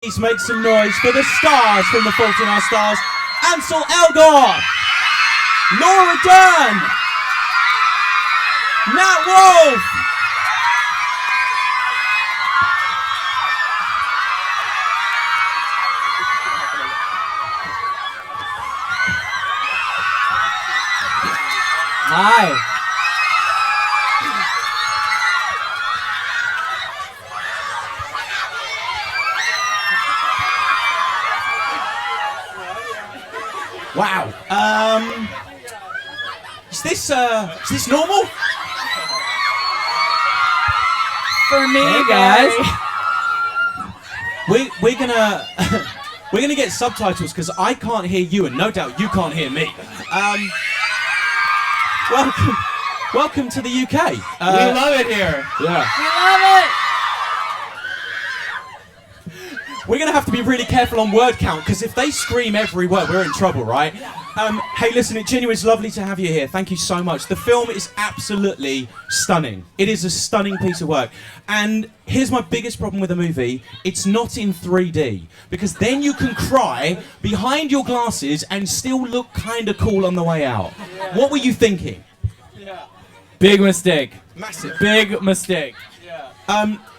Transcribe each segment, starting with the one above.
Please make some noise for the stars from The Fault in Our Stars. Ansel Elgort, Laura Dern, Nat Wolff. Hi. Wow. Is this normal? For me, Hey guys. We're gonna we're gonna get subtitles because I can't hear you, and no doubt you can't hear me. Welcome to the UK. We love it here. Yeah. We love it. We're going to have to be really careful on word count, because if they scream every word, we're in trouble, right? Hey, listen, it genuinely is lovely to have you here. Thank you so much. The film is absolutely stunning. It is a stunning piece of work. And here's my biggest problem with the movie. It's not in 3D, because then you can cry behind your glasses and still look kind of cool on the way out. Yeah. What were you thinking? Yeah. Big mistake. Massive. Big mistake. Yeah.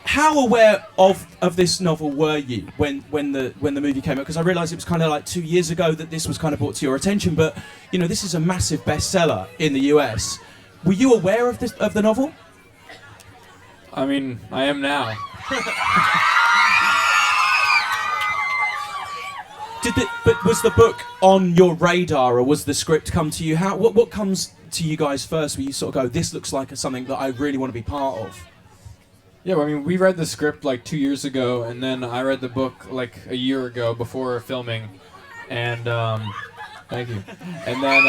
How aware of this novel were you when the movie came out? Because I realised it was kind of like 2 years ago that this was kind of brought to your attention. But you know, this is a massive bestseller in the US. Were you aware of the novel? I mean, I am now. But was the book on your radar, or was the script come to you? What comes to you guys first? Where you sort of go, this looks like something that I really want to be part of? Yeah, well, I mean, we read the script like 2 years ago, and then I read the book like a year ago before filming, and thank you. And then,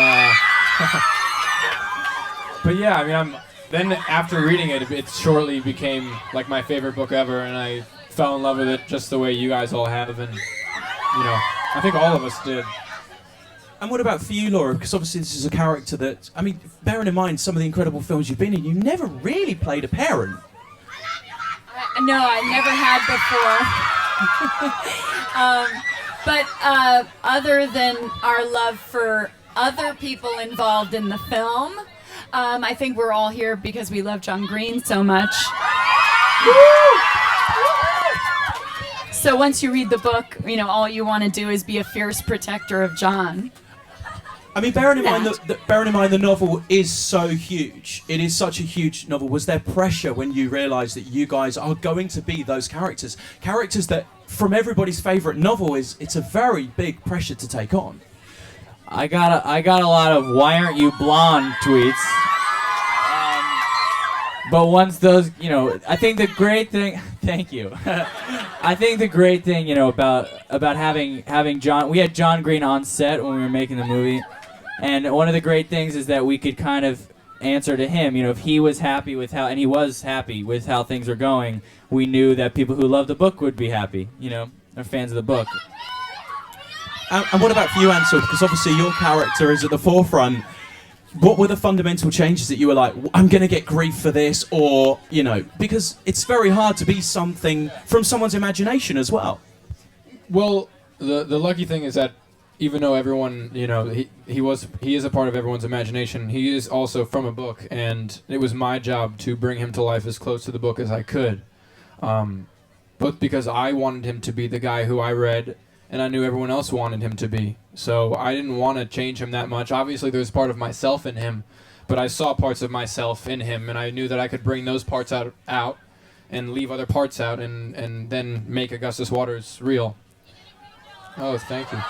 but yeah, I mean, then after reading it, it shortly became like my favorite book ever, and I fell in love with it just the way you guys all have, and you know, I think all of us did. And what about for you, Laura? Because obviously this is a character that, I mean, bearing in mind some of the incredible films you've been in, you never really played a parent. No, I never had before. But other than our love for other people involved in the film, I think we're all here because we love John Green so much. So once you read the book, you know, all you want to do is be a fierce protector of John. I mean, bearing in mind the novel is so huge. It is such a huge novel. Was there pressure when you realised that you guys are going to be those characters? Characters that, from everybody's favourite novel, it's a very big pressure to take on. I got a lot of "Why aren't you blonde?" tweets. But once those, you know, I think the great thing. Thank you. I think the great thing, you know, about having John. We had John Green on set when we were making the movie. And one of the great things is that we could kind of answer to him. You know, if he was happy with how, and he was happy with how things were going, we knew that people who love the book would be happy. You know, are fans of the book. And what about for you, Ansel? Because obviously your character is at the forefront. What were the fundamental changes that you were like, I'm going to get grief for this, or, you know, because it's very hard to be something from someone's imagination as well. Well, the lucky thing is that even though everyone, you know, he is a part of everyone's imagination, he is also from a book, and it was my job to bring him to life as close to the book as I could. Both because I wanted him to be the guy who I read, and I knew everyone else wanted him to be. So I didn't want to change him that much. Obviously, there's part of myself in him, but I saw parts of myself in him, and I knew that I could bring those parts out and leave other parts out, and then make Augustus Waters real. Oh, thank you.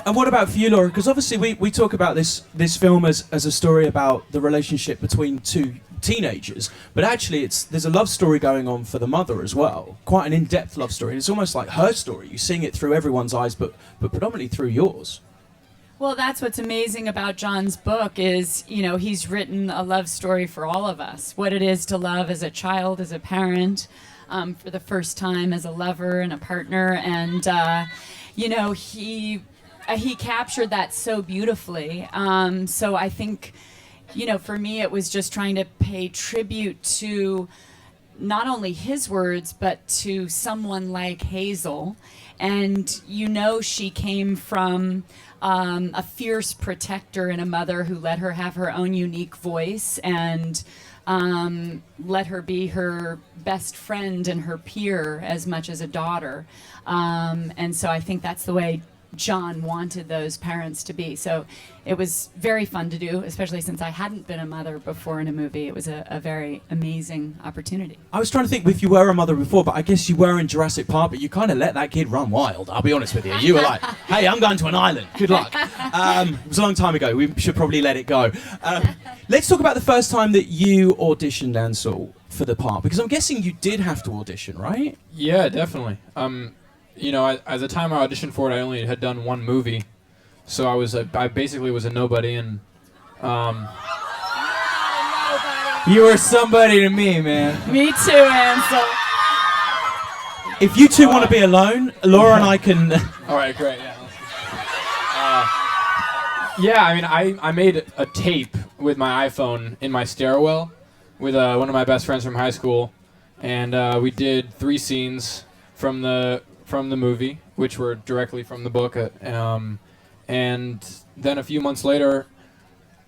And what about for you, Laura? Because obviously we talk about this film as a story about the relationship between two teenagers, but actually there's a love story going on for the mother as well. Quite an in-depth love story. It's almost like her story. You're seeing it through everyone's eyes, but predominantly through yours. Well, that's what's amazing about John's book is, you know, he's written a love story for all of us. What it is to love as a child, as a parent, for the first time as a lover and a partner, and you know, he captured that so beautifully. So I think, you know, for me it was just trying to pay tribute to not only his words, but to someone like Hazel. And you know she came from a fierce protector and a mother who let her have her own unique voice and let her be her best friend and her peer as much as a daughter. And so I think that's the way John wanted those parents to be. So it was very fun to do, especially since I hadn't been a mother before in a movie. It was a very amazing opportunity. I was trying to think if you were a mother before, but I guess you were in Jurassic Park, but you kind of let that kid run wild, I'll be honest with you. You were like, hey, I'm going to an island. Good luck. It was a long time ago. We should probably let it go. Let's talk about the first time that you auditioned, Ansel, for the part, because I'm guessing you did have to audition, right? Yeah, definitely. You know, at the time I auditioned for it, I only had done one movie, so I basically was a nobody, and You were somebody to me, man. Me too, Ansel. If you two want to be alone, Laura and I can... All right, great. Yeah, I mean, I made a tape with my iPhone in my stairwell with one of my best friends from high school, and we did 3 scenes from the movie, which were directly from the book, and then a few months later,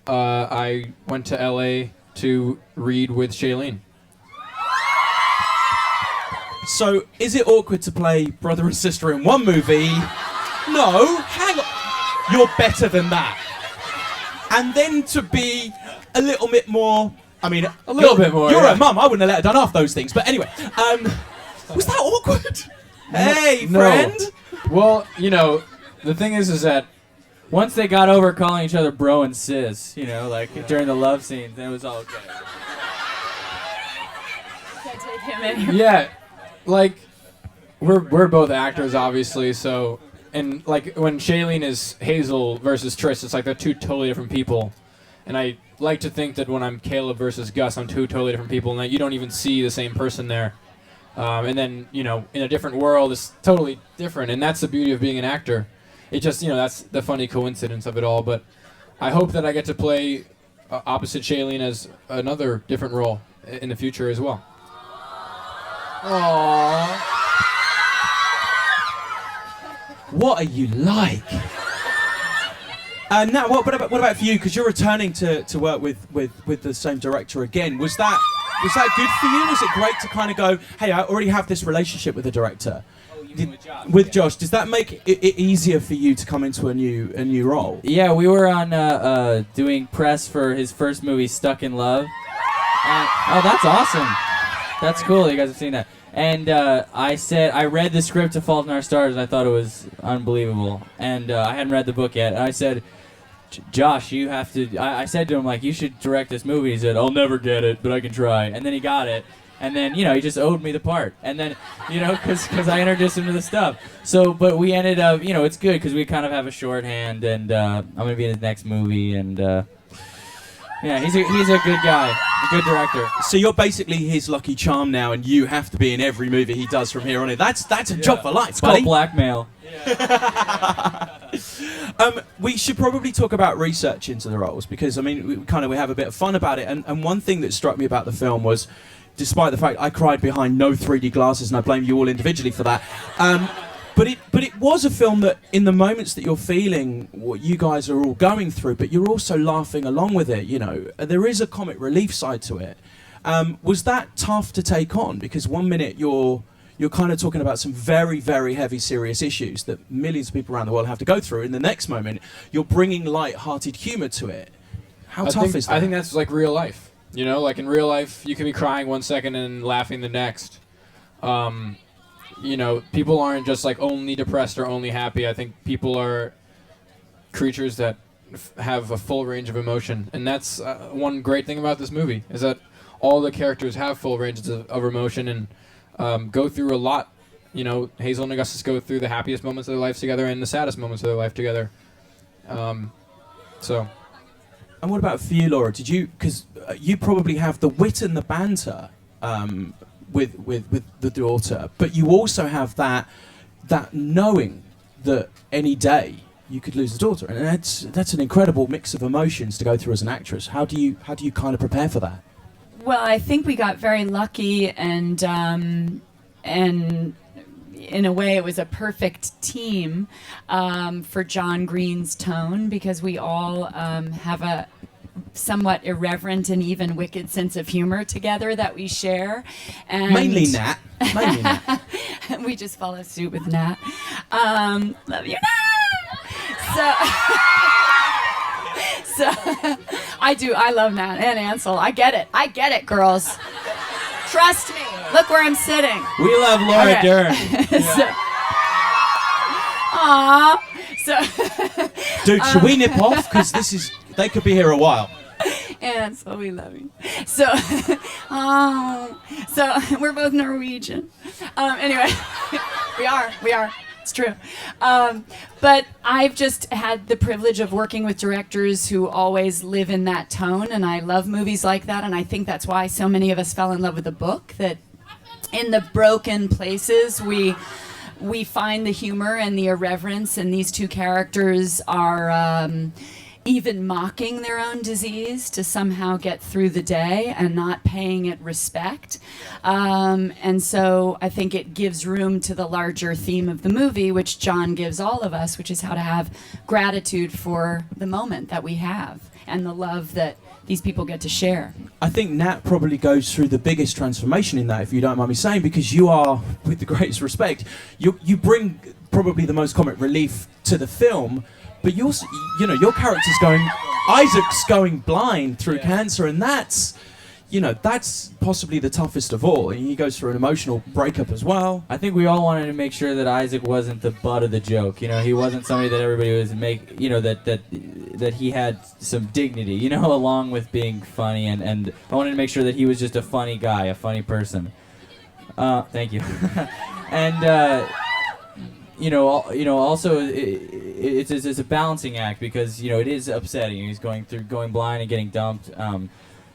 I went to LA to read with Shailene. So, is it awkward to play brother and sister in one movie? No, hang on. You're better than that. And then to be a little bit more... I mean, a little bit more. You're Yeah. a mum. I wouldn't have let her done half those things. But anyway, was that awkward? Hey, No. friend. Well, you know, the thing is that Once they got over calling each other bro and sis, you know, like during the love scenes, then it was all okay. Can't take him in here. yeah, like we're both actors, obviously. So, and like when Shailene is Hazel versus Trish, it's like they're 2 totally different people. And I like to think that when I'm Caleb versus Gus, I'm 2 totally different people, and that you don't even see the same person there. And then, you know, in a different world, it's totally different, and that's the beauty of being an actor. It just, you know, that's the funny coincidence of it all. But I hope that I get to play opposite Shailene as another different role in the future as well. Aww. What are you like? Nat, what about for you? Because you're returning to work with the same director again. Was that good for you? Was it great to kind of go, hey, I already have this relationship with the director? With Josh, does that make it easier for you to come into a new role? Yeah, we were on doing press for his first movie, Stuck in Love. And, oh, that's awesome. That's cool. You guys have seen that. And I read the script to Fault in Our Stars, and I thought it was unbelievable. And I hadn't read the book yet. And I said, Josh, you have to... I said to him, like, you should direct this movie. He said, I'll never get it, but I can try. And then he got it. And then, you know, he just owed me the part. And then, you know, because I introduced him to the stuff. So, but we ended up, you know, it's good because we kind of have a shorthand, and I'm going to be in his next movie, and yeah, he's a good guy, a good director. So you're basically his lucky charm now, and you have to be in every movie he does from here on in. That's a job for life, It's buddy. called blackmail. We should probably talk about research into the roles, because, I mean, we have a bit of fun about it. And one thing that struck me about the film was, despite the fact I cried behind no 3D glasses, and I blame you all individually for that, but it was a film that, in the moments that you're feeling what you guys are all going through, but you're also laughing along with it, you know, there is a comic relief side to it. Was that tough to take on? Because one minute you're kind of talking about some very, very heavy, serious issues that millions of people around the world have to go through. In the next moment, you're bringing light-hearted humour to it. How tough is that? I think that's like real life. You know, like in real life, you can be crying one second and laughing the next. You know, people aren't just like only depressed or only happy. I think people are creatures that have a full range of emotion. And that's one great thing about this movie, is that all the characters have full ranges of emotion and go through a lot. You know, Hazel and Augustus go through the happiest moments of their lives together and the saddest moments of their life together. So... And what about for you, Laura? Did you, because you probably have the wit and the banter with the daughter, but you also have that knowing that any day you could lose the daughter, and that's an incredible mix of emotions to go through as an actress. How do you kind of prepare for that? Well, I think we got very lucky, and in a way, it was a perfect team for John Green's tone, because we all have a somewhat irreverent and even wicked sense of humor together that we share. And Mainly Nat. Mainly Nat. we just follow suit with Nat. Love you, Nat! So I do. I love Nat and Ansel. I get it. I get it, girls. Trust me. Look where I'm sitting. We love Laura Okay. Dern. So, aww. So, Dude, should we nip off? Because they could be here a while. Ansel, we love you. So, so we're both Norwegian. Anyway, we are. It's true. But I've just had the privilege of working with directors who always live in that tone, and I love movies like that, and I think that's why so many of us fell in love with the book, that in the broken places we find the humor and the irreverence, and these two characters are even mocking their own disease to somehow get through the day and not paying it respect. And so I think it gives room to the larger theme of the movie, which John gives all of us, which is how to have gratitude for the moment that we have and the love that these people get to share. I think Nat probably goes through the biggest transformation in that, if you don't mind me saying, because you are, with the greatest respect, you bring probably the most comic relief to the film, but you also, your character's Isaac's going blind through cancer, and that's possibly the toughest of all. And he goes through an emotional breakup as well. I think we all wanted to make sure that Isaac wasn't the butt of the joke. He wasn't somebody that everybody was that he had some dignity, along with being funny. And I wanted to make sure that he was just a funny guy, a funny person. Thank you. And also it's a balancing act, because it is upsetting. He's going blind and getting dumped.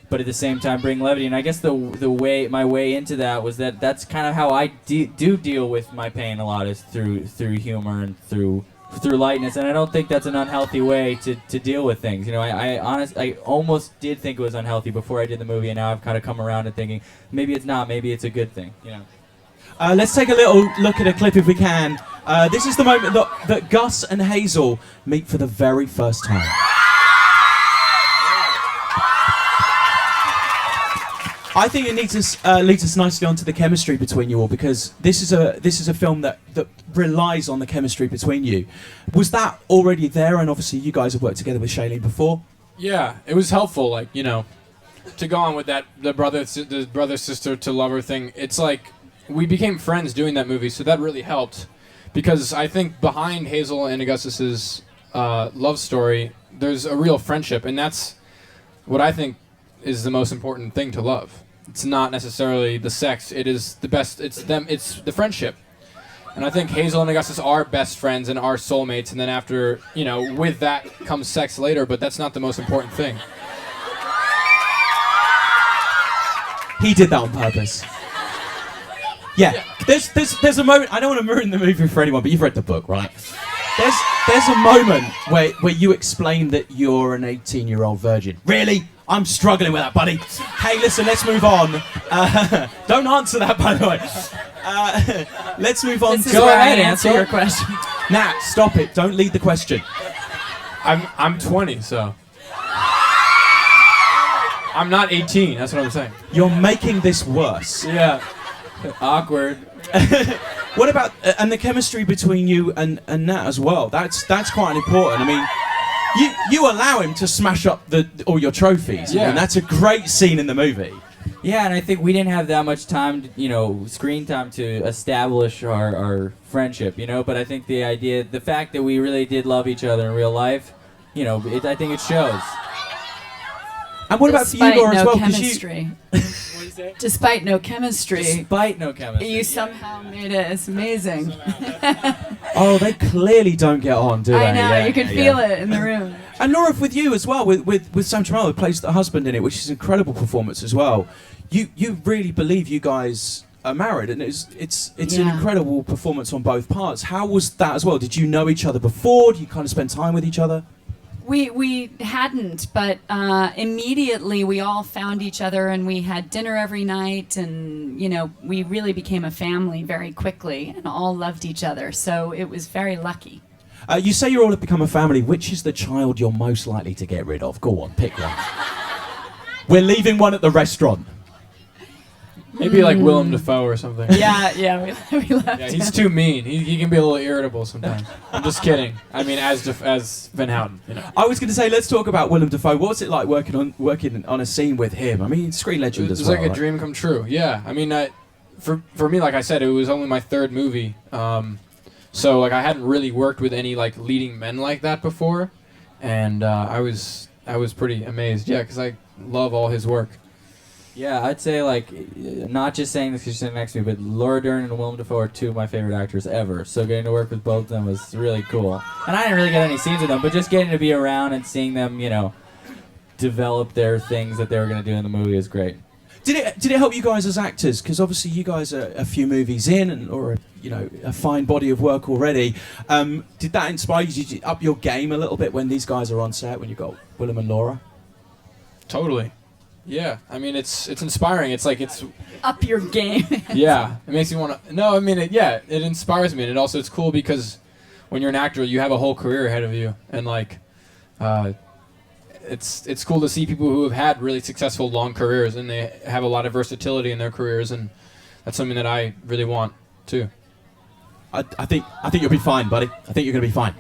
But at the same time bring levity, and I guess my way into that was that's kind of how I do deal with my pain a lot, is through humor and through lightness, and I don't think that's an unhealthy way to deal with things. I almost did think it was unhealthy before I did the movie, and now I've kind of come around to thinking maybe it's not, maybe it's a good thing. Let's take a little look at a clip if we can. This is the moment that Gus and Hazel meet for the very first time. I think it leads us nicely onto the chemistry between you all, because this is a film that relies on the chemistry between you. Was that already there? And obviously you guys have worked together with Shailene before. Yeah, it was helpful, to go on with that, the brother sister to lover thing. It's like we became friends doing that movie, so that really helped, because I think behind Hazel and Augustus's love story, there's a real friendship, and that's what I think is the most important thing to love. It's not necessarily the sex, it is the best, it's the friendship. And I think Hazel and Augustus are best friends and are soulmates, and then after, with that comes sex later, but that's not the most important thing. He did that on purpose. Yeah. There's a moment, I don't want to ruin the movie for anyone, but you've read the book, right? There's a moment where you explain that you're an 18-year-old virgin. Really? I'm struggling with that, buddy. Hey, listen, let's move on. Don't answer that, by the way. Let's move on. This is where I answer your question. Nat, stop it. Don't lead the question. I'm 20, so I'm not 18. That's what I'm saying. You're making this worse. Yeah. Awkward. What about and the chemistry between you and Nat as well? That's quite important. I mean, you allow him to smash up all your trophies. Yeah. And that's a great scene in the movie. Yeah, and I think we didn't have that much time, screen time to establish our friendship, But I think the fact that we really did love each other in real life, I think it shows. And what about for you, Laura, as well? Chemistry. Despite no chemistry. Despite no chemistry. You somehow made it. It's amazing. Oh, they clearly don't get on, do they? I know. Yeah, you can feel it in the room. And Laura, with you as well, with Sam Tremell, who plays the husband in it, which is an incredible performance as well. You really believe you guys are married, and it's an incredible performance on both parts. How was that as well? Did you know each other before? Did you kind of spend time with each other? We hadn't, but immediately we all found each other and we had dinner every night, and we really became a family very quickly and all loved each other. So it was very lucky. You say you all have become a family. Which is the child you're most likely to get rid of? Go on, pick one. We're leaving one at the restaurant. Maybe like Willem Dafoe or something. Yeah, we left. Yeah, he's too mean. He can be a little irritable sometimes. I'm just kidding. I mean, as Van Houten. I was going to say, let's talk about Willem Dafoe. What's it like working on a scene with him? I mean, screen legend as well. It was like a dream come true. Yeah, I mean, for me, like I said, it was only my third movie. So like I hadn't really worked with any like leading men like that before, and I was pretty amazed. Yeah, because I love all his work. Yeah, I'd say, like, not just saying this because you're sitting next to me, but Laura Dern and Willem Dafoe are two of my favorite actors ever. So getting to work with both of them was really cool. And I didn't really get any scenes with them, but just getting to be around and seeing them, develop their things that they were going to do in the movie is great. Did it help you guys as actors? Because obviously you guys are a few movies in, or a fine body of work already. Did that inspire you? Did you up your game a little bit when these guys are on set? When you got Willem and Laura? Totally. Yeah, I mean it's inspiring. It's like it's up your game. Yeah, it makes me want to. No, I mean it inspires me, and it's cool because when you're an actor, you have a whole career ahead of you, and like, it's cool to see people who have had really successful long careers, and they have a lot of versatility in their careers, and that's something that I really want too. I think you'll be fine, buddy. I think you're going to be fine.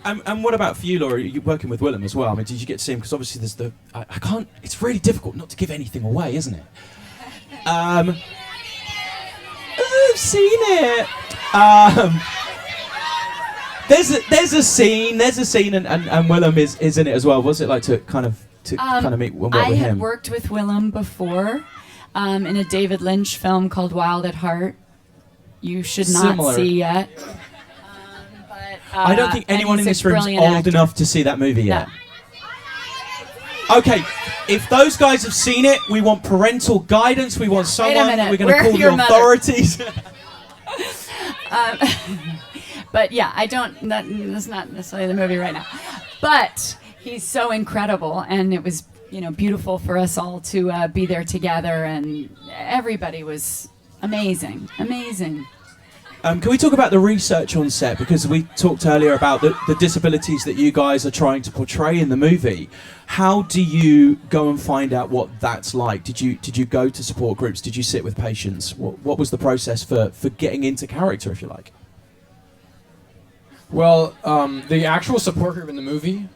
And what about for you, Laura? You're working with Willem as well. I mean, did you get to see him? Because obviously there's I can't. It's really difficult not to give anything away, isn't it? I've seen it. There's a scene, and Willem is in it as well. What's it like to kind of meet and work with him? I had worked with Willem before in a David Lynch film called Wild at Heart. You should not see yet. I don't think anyone in this room is old enough to see that movie yet. No. Okay, if those guys have seen it, we want parental guidance. We want someone. We're going to call the authorities. But yeah, I don't. That's not necessarily the movie right now. But he's so incredible, and it was beautiful for us all to be there together, and everybody was amazing. Can we talk about the research on set? Because we talked earlier about the disabilities that you guys are trying to portray in the movie. How do you go and find out what that's like? Did you go to support groups? Did you sit with patients? What was the process for getting into character, if you like? Well, the actual support group in the movie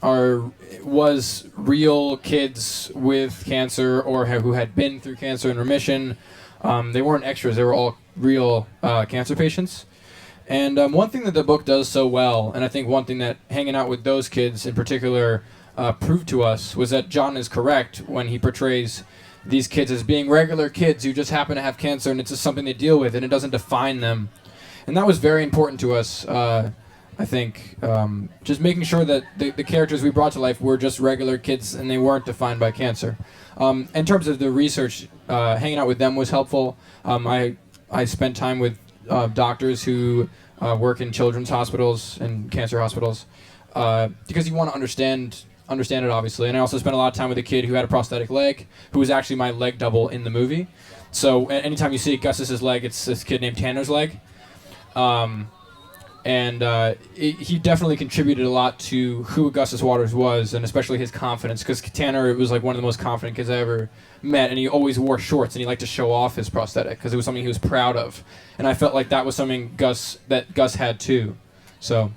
was real kids with cancer or who had been through cancer in remission. They weren't extras. They were all real cancer patients. And one thing that the book does so well, and I think one thing that hanging out with those kids in particular proved to us, was that John is correct when he portrays these kids as being regular kids who just happen to have cancer, and it's just something they deal with, and it doesn't define them. And that was very important to us, I think. Just making sure that the characters we brought to life were just regular kids and they weren't defined by cancer. In terms of the research, hanging out with them was helpful. I spent time with doctors who work in children's hospitals and cancer hospitals because you want to understand it, obviously. And I also spent a lot of time with a kid who had a prosthetic leg, who was actually my leg double in the movie. So anytime you see Gus's leg, it's this kid named Tanner's leg. He definitely contributed a lot to who Augustus Waters was, and especially his confidence, because Tanner was like one of the most confident kids I ever met, and he always wore shorts, and he liked to show off his prosthetic because it was something he was proud of, and I felt like that was something Gus had too. So.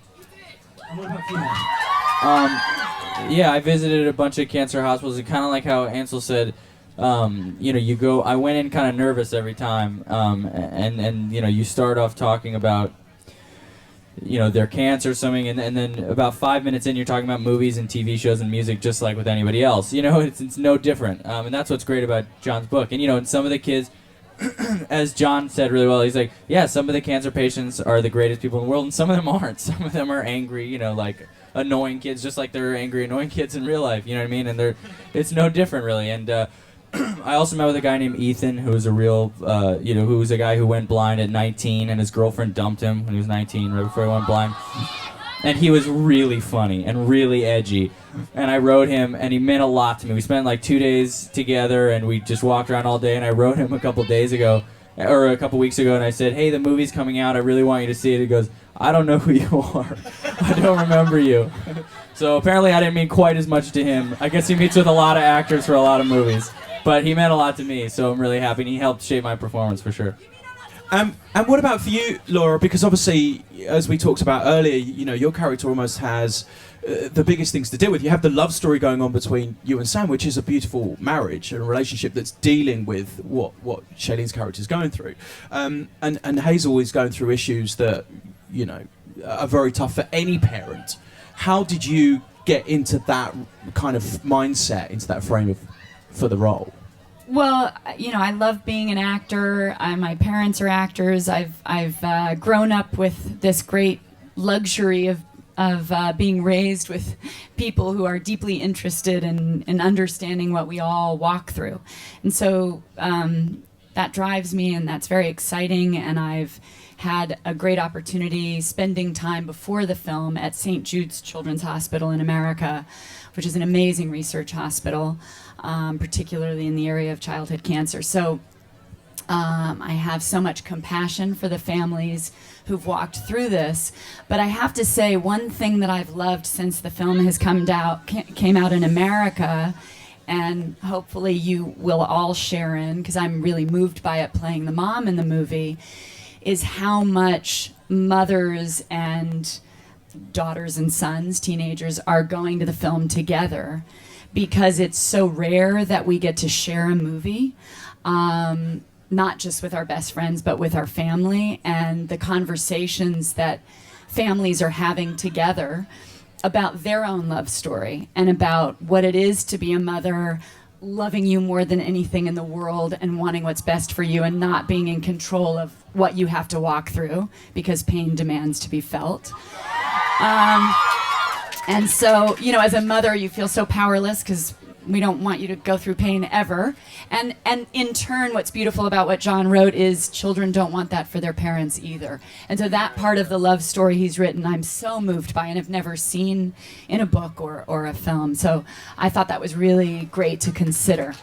Yeah, I visited a bunch of cancer hospitals, and kind of like how Ansel said, you go. I went in kind of nervous every time, and you start off talking about their cancer or something, and then about 5 minutes in, you're talking about movies and TV shows and music, just like with anybody else. It's no different, and that's what's great about John's book. And some of the kids, as John said really well, he's like, yeah, some of the cancer patients are the greatest people in the world, and some of them aren't. Some of them are angry, like annoying kids, just like they're angry, annoying kids in real life. You know what I mean? And it's no different, really. And I also met with a guy named Ethan, who was a real, who was a guy who went blind at 19, and his girlfriend dumped him when he was 19, right before he went blind. and he was really funny and really edgy. And I wrote him, and he meant a lot to me. We spent like 2 days together, and we just walked around all day. And I wrote him a couple weeks ago, and I said, "Hey, the movie's coming out. I really want you to see it." He goes, "I don't know who you are. I don't remember you." So apparently I didn't mean quite as much to him. I guess he meets with a lot of actors for a lot of movies. But he meant a lot to me, so I'm really happy, and he helped shape my performance for sure. And what about for you, Laura? Because obviously, as we talked about earlier, you know, your character almost has the biggest things to deal with. You have the love story going on between you and Sam, which is a beautiful marriage and a relationship that's dealing with what Shailene's character is going through. And Hazel is going through issues that, you know, are very tough for any parent. How did you get into that kind of mindset, into that frame for the role? Well, you know, I love being an actor. My parents are actors. I've grown up with this great luxury of being raised with people who are deeply interested in understanding what we all walk through. And so that drives me, and that's very exciting. And I've had a great opportunity spending time before the film at St. Jude's Children's Hospital in America, which is an amazing research hospital, particularly in the area of childhood cancer. So I have so much compassion for the families who've walked through this. But I have to say, one thing that I've loved since the film has came out in America, and hopefully you will all share in, because I'm really moved by it playing the mom in the movie, is how much mothers and daughters and sons, teenagers, are going to the film together, because it's so rare that we get to share a movie, not just with our best friends, but with our family, and the conversations that families are having together about their own love story and about what it is to be a mother, loving you more than anything in the world and wanting what's best for you and not being in control of what you have to walk through because pain demands to be felt. And so, you know, as a mother, you feel so powerless because we don't want you to go through pain ever. And in turn, what's beautiful about what John wrote is children don't want that for their parents either. And so that part of the love story he's written, I'm so moved by and have never seen in a book or a film. So I thought that was really great to consider.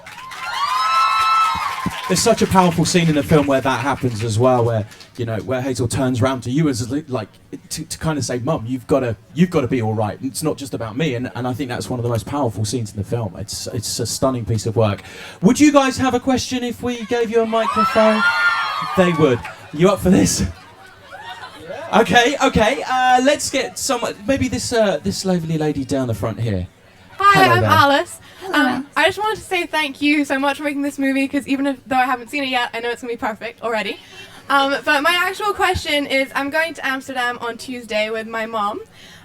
There's such a powerful scene in the film where that happens as well, where, you know, where Hazel turns around to you as like to kind of say, "Mum, you've got to be all right. It's not just about me." And I think that's one of the most powerful scenes in the film. It's a stunning piece of work. Would you guys have a question if we gave you a microphone? They would. You up for this? Okay. Let's get someone. Maybe this lovely lady down the front here. Hi, Hello I'm there. Alice. Hello. I just wanted to say thank you so much for making this movie, because even though I haven't seen it yet, I know it's going to be perfect already. But my actual question is, I'm going to Amsterdam on Tuesday with my mom.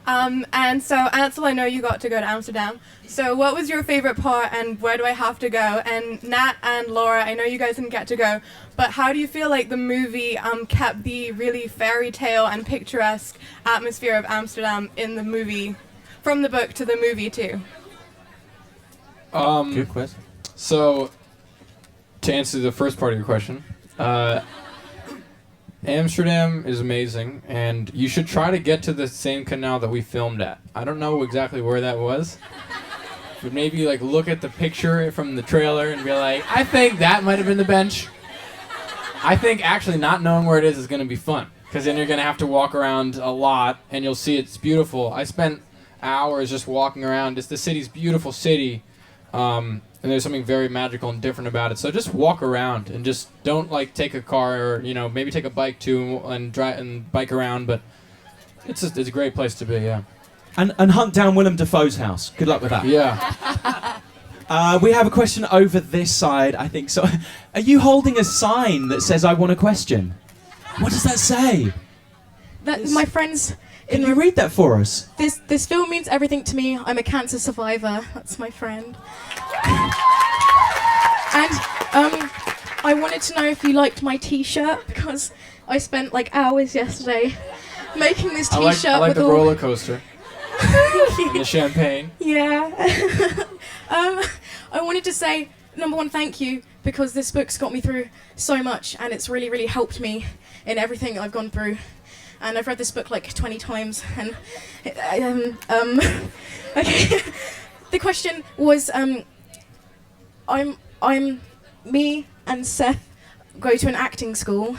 And so, Ansel, I know you got to go to Amsterdam. So what was your favorite part, and where do I have to go? And Nat and Laura, I know you guys didn't get to go, but how do you feel like the movie kept the really fairy tale and picturesque atmosphere of Amsterdam in the movie, from the book to the movie too? Good question. So, to answer the first part of your question, Amsterdam is amazing, and you should try to get to the same canal that we filmed at. I don't know exactly where that was, but maybe like look at the picture from the trailer and be like, I think that might have been the bench. I think actually not knowing where it is going to be fun, because then you're going to have to walk around a lot, and you'll see it's beautiful. I spent hours just walking around. It's the city's beautiful city. And there's something very magical and different about it. So just walk around and just don't like take a car, or, you know, maybe take a bike too and drive and bike around. But it's a great place to be. Yeah. And hunt down Willem Dafoe's house. Good luck with that. Yeah. We have a question over this side, I think. So, are you holding a sign that says "I want a question"? What does that say? That my friends. Can you read that for us? This film means everything to me. I'm a cancer survivor. That's my friend. And I wanted to know if you liked my T-shirt, because I spent like hours yesterday making this T-shirt. I like with the all... roller coaster. And the champagne. Yeah. I wanted to say, number one, thank you, because this book's got me through so much, and it's really, really helped me in everything I've gone through. and I've read this book like 20 times. And okay. The question was, me and Seth go to an acting school,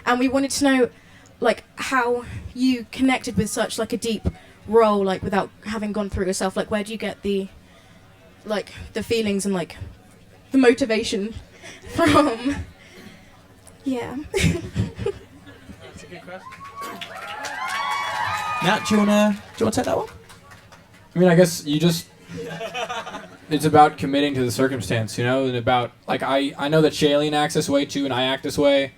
and we wanted to know, like, how you connected with such like a deep role, like without having gone through it yourself. Like, where do you get the feelings and like the motivation from? Yeah. That's a good question. Nat, do you wanna take that one? I mean, I guess you just. It's about committing to the circumstance, you know, and about, like, I know that Shailene acts this way too, and I act this way.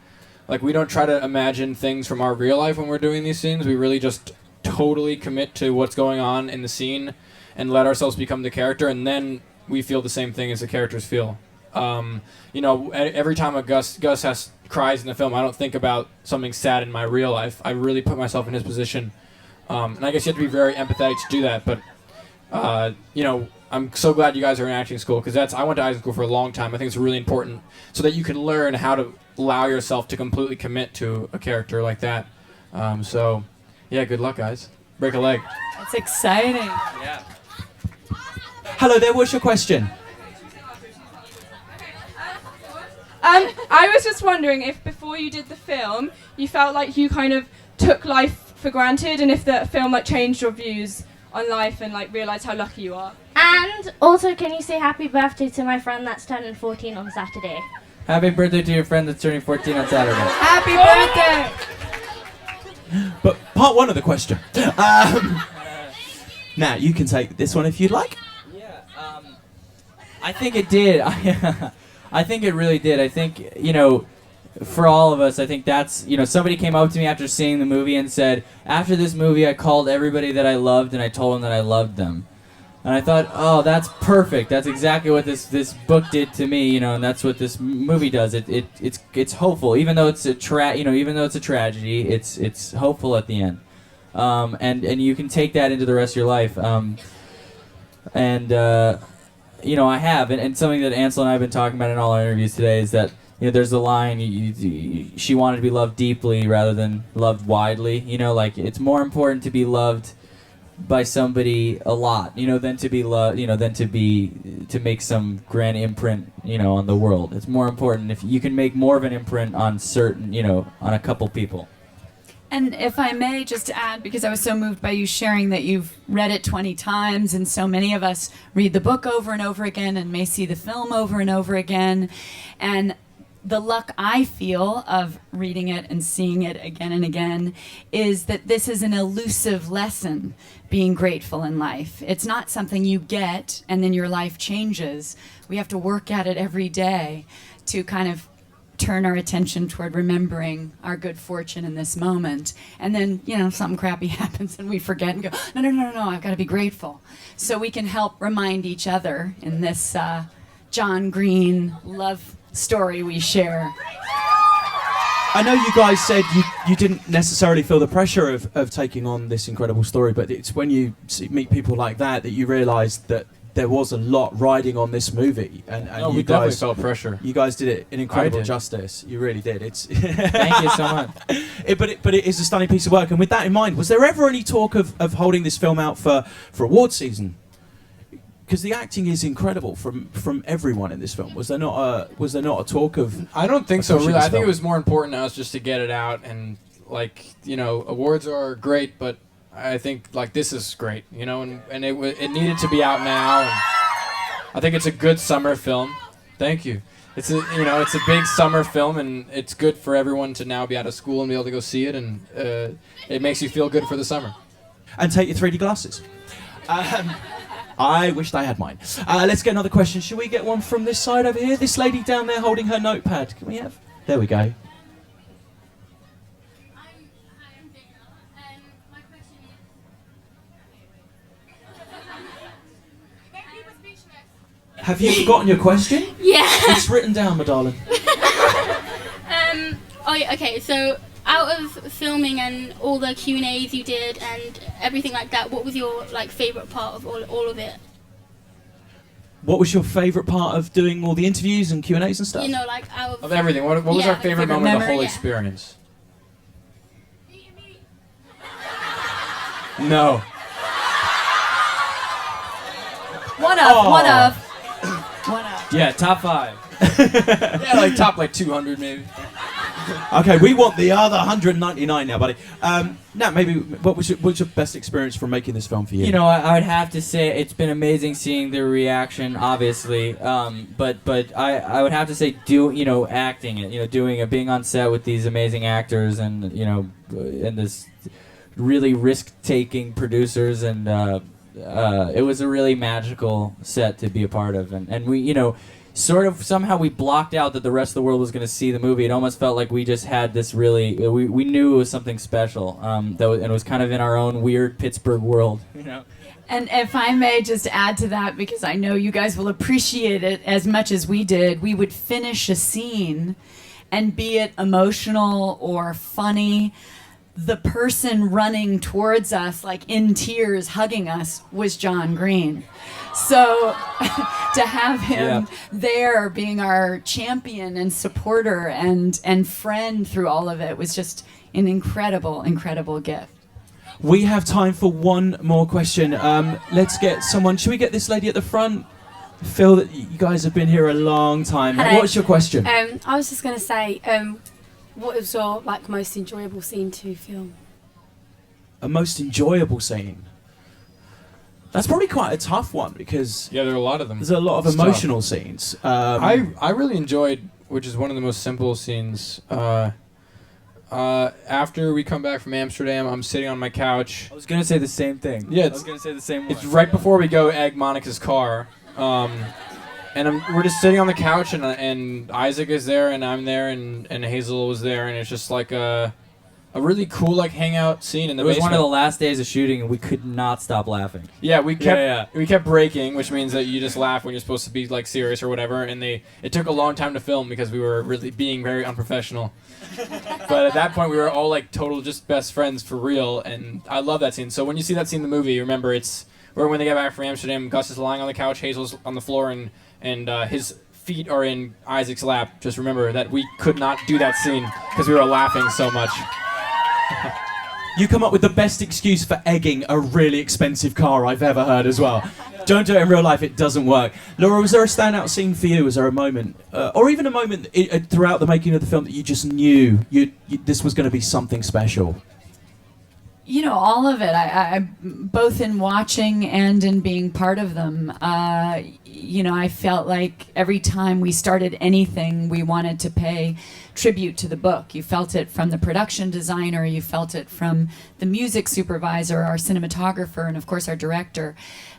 Like, we don't try to imagine things from our real life when we're doing these scenes. We really just totally commit to what's going on in the scene and let ourselves become the character, and then we feel the same thing as the characters feel. You know, every time Gus cries in the film, I don't think about something sad in my real life. I really put myself in his position. And I guess you have to be very empathetic to do that, but, you know, I'm so glad you guys are in acting school, because I went to acting school for a long time. I think it's really important so that you can learn how to allow yourself to completely commit to a character like that. So, yeah, good luck, guys. Break a leg. That's exciting. Yeah. Hello there, what's your question? I was just wondering if before you did the film, you felt like you kind of took life for granted, and if the film like changed your views on life and like realised how lucky you are. And also, can you say happy birthday to my friend that's turning 14 on Saturday? Happy birthday to your friend that's turning 14 on Saturday. Happy birthday! But part one of the question. Nat, you can take this one if you'd like. Yeah, I think it did. I think it really did. I think, you know, for all of us, I think that's, you know, somebody came up to me after seeing the movie and said, after this movie, I called everybody that I loved and I told them that I loved them. And I thought, oh, that's perfect. That's exactly what this book did to me, you know, and that's what this movie does. It's hopeful, even though it's a tragedy. It's hopeful at the end, and you can take that into the rest of your life. You know, I have, and something that Ansel and I have been talking about in all our interviews today is that, you know, there's the line, she wanted to be loved deeply rather than loved widely. You know, like, it's more important to be loved by somebody a lot, you know, than to be loved, you know, than to make some grand imprint, you know, on the world. It's more important if you can make more of an imprint on certain, you know, on a couple people. And if I may just add, because I was so moved by you sharing that you've read it 20 times, and so many of us read the book over and over again and may see the film over and over again. And the luck I feel of reading it and seeing it again and again is that this is an elusive lesson, being grateful in life. It's not something you get and then your life changes. We have to work at it every day to kind of turn our attention toward remembering our good fortune in this moment. And then, you know, something crappy happens and we forget and go, no, I've got to be grateful. So we can help remind each other in this John Green love story we share. I know you guys said you didn't necessarily feel the pressure of taking on this incredible story, but it's when you meet people like that you realise that there was a lot riding on this movie, and we you definitely guys felt pressure. You guys did it in incredible did. justice. You really did. It's Thank you so much. But it is a stunning piece of work. And with that in mind, was there ever any talk of holding this film out for award season? Because the acting is incredible from everyone in this film. Was there not a talk of? I don't think so. pushing Really, this I think film? it was more important to us just to get it out, and, like, you know, awards are great, but I think, like, this is great, you know, and it needed to be out now. And I think it's a good summer film. Thank you. It's a big summer film, and it's good for everyone to now be out of school and be able to go see it, and it makes you feel good for the summer. And take your 3D glasses. I wished I had mine. Let's get another question. Should we get one from this side over here? This lady down there holding her notepad. Can we have? There we go. Have you forgotten your question? Yeah. It's written down, my darling. Okay, so out of filming and all the Q&As you did and everything like that, what was your favourite part of all of it? What was your favourite part of doing all the interviews and Q&As and stuff? You know, out Of everything, what was our favorite moment of the whole Yeah. experience? No. One of. Yeah, top 5. Yeah, like top 200 maybe. Okay, we want the other 199 now, buddy. Nat, maybe what's your best experience from making this film for you? You know, I would have to say it's been amazing seeing the reaction, obviously. But I would have to say acting it, doing it, being on set with these amazing actors and and this really risk-taking producers, and it was a really magical set to be a part of, and we sort of somehow we blocked out that the rest of the world was going to see the movie. It almost felt like we just had this really we knew it was something special, and it was kind of in our own weird Pittsburgh world. And if I may just add to that, because I know you guys will appreciate it as much as we did, we would finish a scene, and be it emotional or funny, the person running towards us, like in tears, hugging us, was John Green. So to have him there being our champion and supporter and friend through all of it was just an incredible, incredible gift. We have time for one more question. Let's get someone. Should we get this lady at the front? Feel that you guys have been here a long time. Hello. What's your question? I was just going to say, what was your most enjoyable scene to film? A most enjoyable scene. That's probably quite a tough one because there are a lot of them. There's a lot of emotional scenes. I really enjoyed, which is one of the most simple scenes. After we come back from Amsterdam, I'm sitting on my couch. I was gonna say the same thing. Yeah, I was gonna say the same one. It's right before we go egg Monica's car, and we're just sitting on the couch, and Isaac is there, and I'm there, and Hazel was there, and it's just like a really cool hangout scene in the basement. It was one of the last days of shooting, and we could not stop laughing. Yeah, we kept breaking, which means that you just laugh when you're supposed to be serious or whatever. And it took a long time to film because we were really being very unprofessional. But at that point, we were all total just best friends for real, and I love that scene. So when you see that scene in the movie, remember it's when they get back from Amsterdam. Gus is lying on the couch, Hazel's on the floor, and his feet are in Isaac's lap. Just remember that we could not do that scene because we were laughing so much. You come up with the best excuse for egging a really expensive car I've ever heard as well. Don't do it in real life, it doesn't work. Laura, was there a standout scene for you? Was there a moment, or even a moment throughout the making of the film that you just knew this was going to be something special? All of it. I both in watching and in being part of them. I felt like every time we started anything, we wanted to pay tribute to the book. You felt it from the production designer, you felt it from the music supervisor, our cinematographer, and of course our director,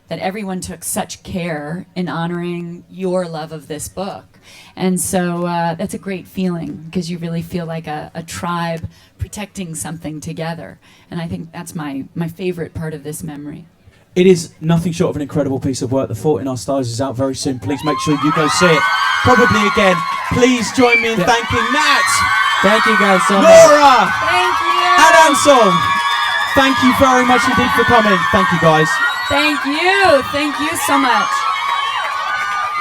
that everyone took such care in honoring your love of this book. And so that's a great feeling because you really feel like a tribe protecting something together. And I think that's my favorite part of this memory. It is nothing short of an incredible piece of work. The Fault in Our Stars is out very soon. Please make sure you go see it. Probably again. Please join me in thanking Nat. Thank you guys so much. Laura. Thank you. And Ansel. Thank you very much indeed for coming. Thank you guys. Thank you. Thank you so much.